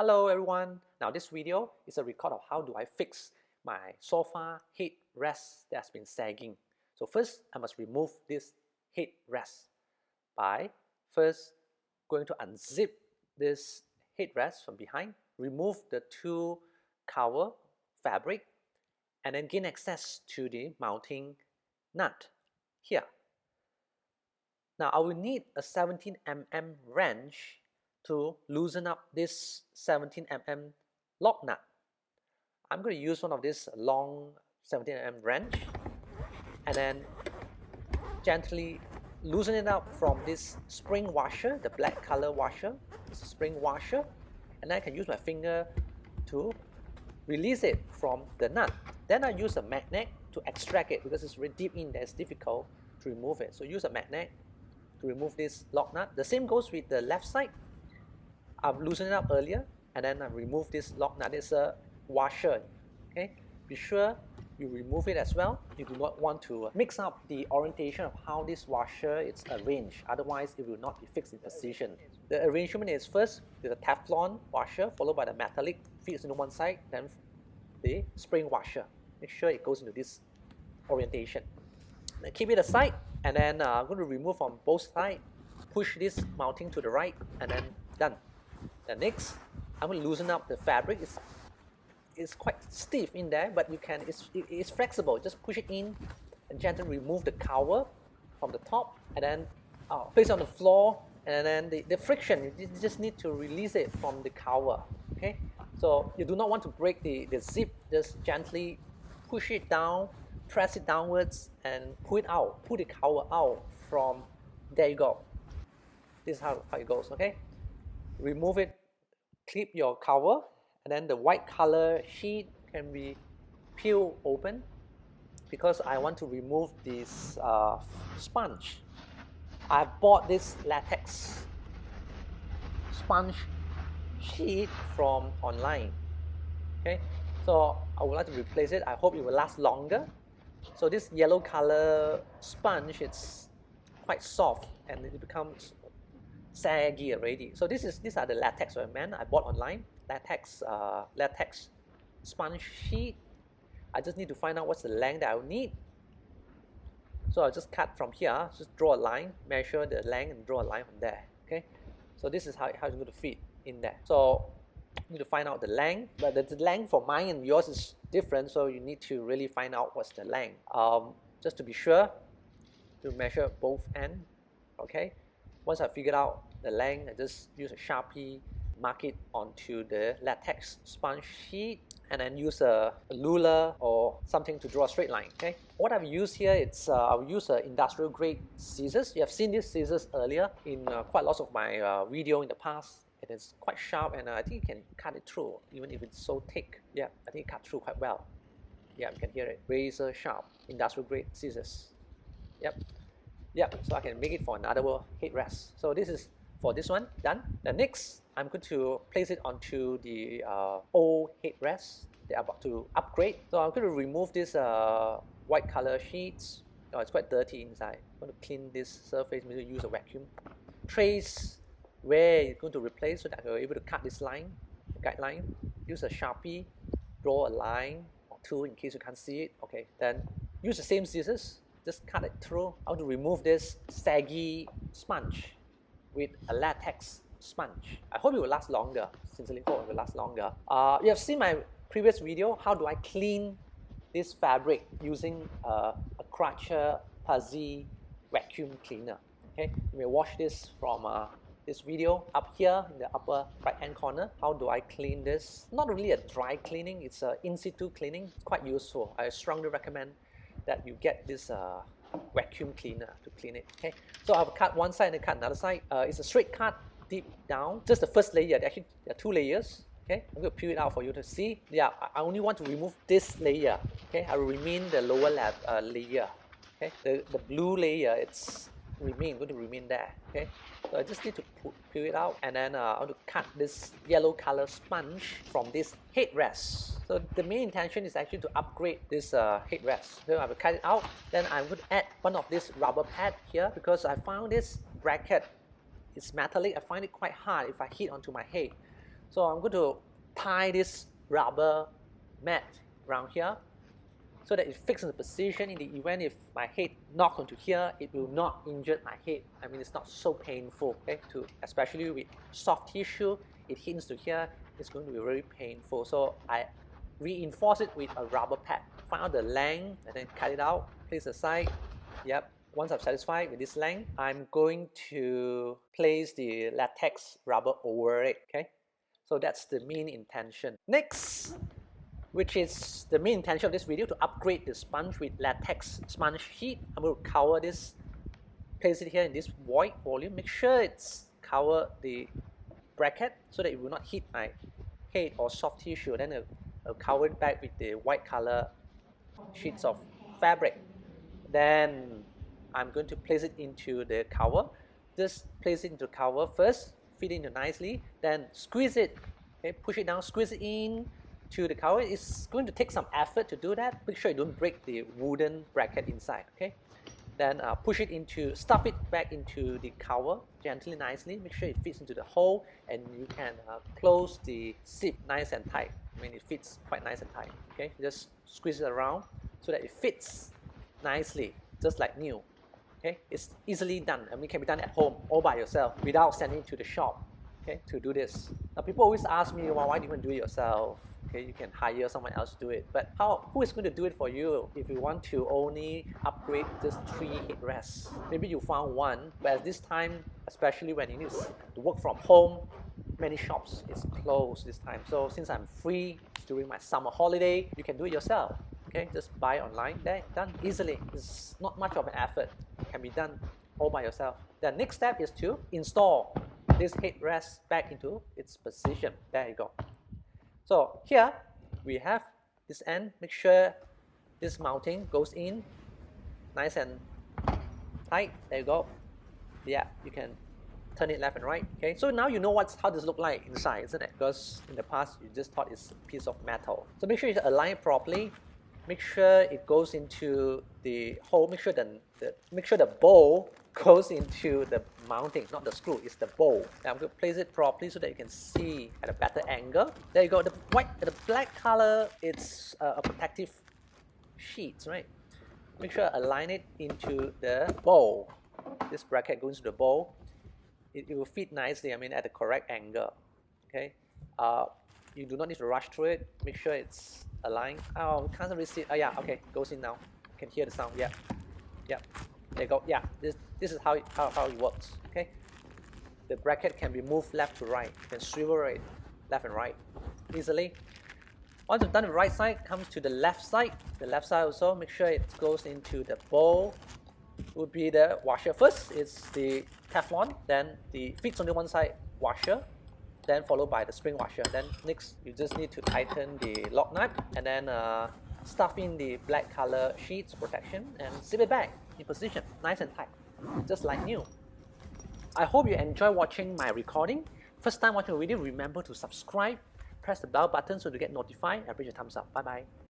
Hello everyone. Now this video is a record of how do I fix my sofa headrest that has been sagging. So first I must remove this headrest by first going to unzip this headrest from behind, remove the two cover fabric, and then gain access to the mounting nut here. Now I will need a 17 mm wrench to loosen up this 17 mm lock nut. I'm going to use one of this long 17 mm wrench and then gently loosen it up from this spring washer, the black color washer. It's a spring washer, and then I can use my finger to release it from the nut. Then I use a magnet to extract it because it's really deep in there, it's difficult to remove it. So use a magnet to remove this lock nut. The same goes with the left side. I've loosened it up earlier and then I remove this lock nut. It's a washer. Okay, be sure you remove it as well. You do not want to mix up the orientation of how this washer is arranged, otherwise it will not be fixed in position. The arrangement is first the Teflon washer followed by the metallic fits into one side, then the spring washer. Make sure it goes into this orientation. Then keep it aside, and then I'm going to remove from both sides, push this mounting to the right, and then done. Then next, I'm going to loosen up the fabric. It's quite stiff in there, but you can, it's flexible. Just push it in and gently remove the cover from the top, and then place it on the floor, and then the friction, you just need to release it from the cover. Okay, so you do not want to break the zip. Just gently push it down, press it downwards, and pull it out. Pull the cover out from there. You go. This is how it goes. Okay, remove it, clip your cover, and then the white color sheet can be peeled open because I want to remove this sponge. I bought this latex sponge sheet from online. Okay, so I would like to replace it. I hope it will last longer. So this yellow color sponge, it's quite soft and it becomes saggy already. So these are the latex I bought online. Latex sponge sheet. I just need to find out what's the length that I will need. So I'll just cut from here, just draw a line, measure the length and draw a line from there. Okay, so this is how it's going to fit in there. So you need to find out the length, but the length for mine and yours is different, so you need to really find out what's the length. Just to be sure, to measure both ends. Okay, once I figured out the length, I just use a Sharpie, mark it onto the latex sponge sheet, and then use a ruler or something to draw a straight line. Okay, what I've used here, I'll use industrial grade scissors. You have seen these scissors earlier in quite lots of my video in the past. It is quite sharp, and I think you can cut it through even if it's so thick. Yeah, I think it cut through quite well. Yeah, you can hear it. Razor sharp industrial grade scissors. Yep, so I can make it for another headrest. So this is for this one done. The next, I'm going to place it onto the old headrest that I'm about to upgrade. So I'm going to remove this white color sheets. Oh, it's quite dirty inside. I'm going to clean this surface. Maybe use a vacuum. Trace where you're going to replace so that you're able to cut this line, guideline. Use a Sharpie, draw a line or two in case you can't see it. Okay, then use the same scissors. Just cut it through. I want to remove this saggy sponge with a latex sponge. I hope it will last longer. Sincerely hope it will last longer. You have seen my previous video, how do I clean this fabric using a Crutcher Puzzy vacuum cleaner. Okay, you may watch this from this video up here in the upper right hand corner. How do I clean this? Not really a dry cleaning, it's an in situ cleaning. It's quite useful. I strongly recommend that you get this vacuum cleaner to clean it. Okay, so I've cut one side and cut another side. It's a straight cut deep down, just the first layer. Actually, there are two layers. Okay, I'm going to peel it out for you to see. Yeah, I only want to remove this layer. Okay, I will remain the lower layer. Okay, the blue layer, going to remain there. Okay, so I just need to peel it out, and then I want to cut this yellow color sponge from this headrest. So the main intention is actually to upgrade this headrest. So I will cut it out. Then I'm going to add one of this rubber pad here because I found this bracket. It's metallic. I find it quite hard if I hit onto my head. So I'm going to tie this rubber mat around here so that it fixes the position. In the event if my head knocks onto here, it will not injure my head. I mean, it's not so painful, okay? Especially with soft tissue, it hits to here, it's going to be very painful. So I reinforce it with a rubber pad. Find out the length and then cut it out, place aside. Yep. Once I'm satisfied with this length, I'm going to place the latex rubber over it, okay? So that's the main intention. Next, which is the main intention of this video, to upgrade the sponge with latex sponge sheet. I'm going to cover this, place it here in this void volume. Make sure it's cover the bracket so that it will not hit my head or soft tissue. Then I'll cover it back with the white color sheets of fabric. Then I'm going to place it into the cover. Just place it into the cover first, fit it in nicely, then squeeze it, okay, push it down, squeeze it in to the cover. It's going to take some effort to do that. Make sure you don't break the wooden bracket inside, okay? Then push it into, stuff it back into the cover gently, nicely. Make sure it fits into the hole, and you can close the zip nice and tight. I mean, it fits quite nice and tight, okay? Just squeeze it around so that it fits nicely, just like new. Okay, it's easily done. I mean, it can be done at home all by yourself without sending to the shop, okay, to do this. Now, people always ask me, well, why do you want to do it yourself? Okay, you can hire someone else to do it. But who is going to do it for you if you want to only upgrade just 3 headrests? Maybe you found one, but at this time, especially when you need to work from home, many shops is closed this time. So since I'm free during my summer holiday, you can do it yourself. Okay, just buy online, there, done easily. It's not much of an effort. It can be done all by yourself. The next step is to install this headrest back into its position. There you go. So here we have this end. Make sure this mounting goes in nice and tight. There you go. Yeah, you can turn it left and right. Okay, so now you know how this looks like inside, isn't it? Because in the past you just thought it's a piece of metal. So make sure you align it properly. Make sure it goes into the hole. Make sure the bowl goes into the mounting, not the screw. It's the bowl. Now I'm going to place it properly so that you can see at a better angle. There you go. The black color, it's a protective sheet, right? Make sure align it into the bowl. This bracket goes into the bowl. It will fit nicely. I mean, at the correct angle. Okay. You do not need to rush through it. Make sure it's aligned. Oh, we can't really see it. Oh yeah, okay, goes in now. You can hear the sound. Yeah, yeah. There you go. Yeah, this is how it works. Okay, the bracket can be moved left to right. You can swivel it left and right easily. Once you've done the right side, comes to the left side. The left side also, make sure it goes into the bowl. Would be the washer first. It's the Teflon. Then the fits only one side washer. Then followed by the spring washer. Then next you just need to tighten the lock nut and then stuff in the black color sheets protection and zip it back in position, nice and tight, just like new. I hope you enjoy watching my recording. First time watching a video, remember to subscribe, press the bell button so to get notified, and press your thumbs up. Bye bye.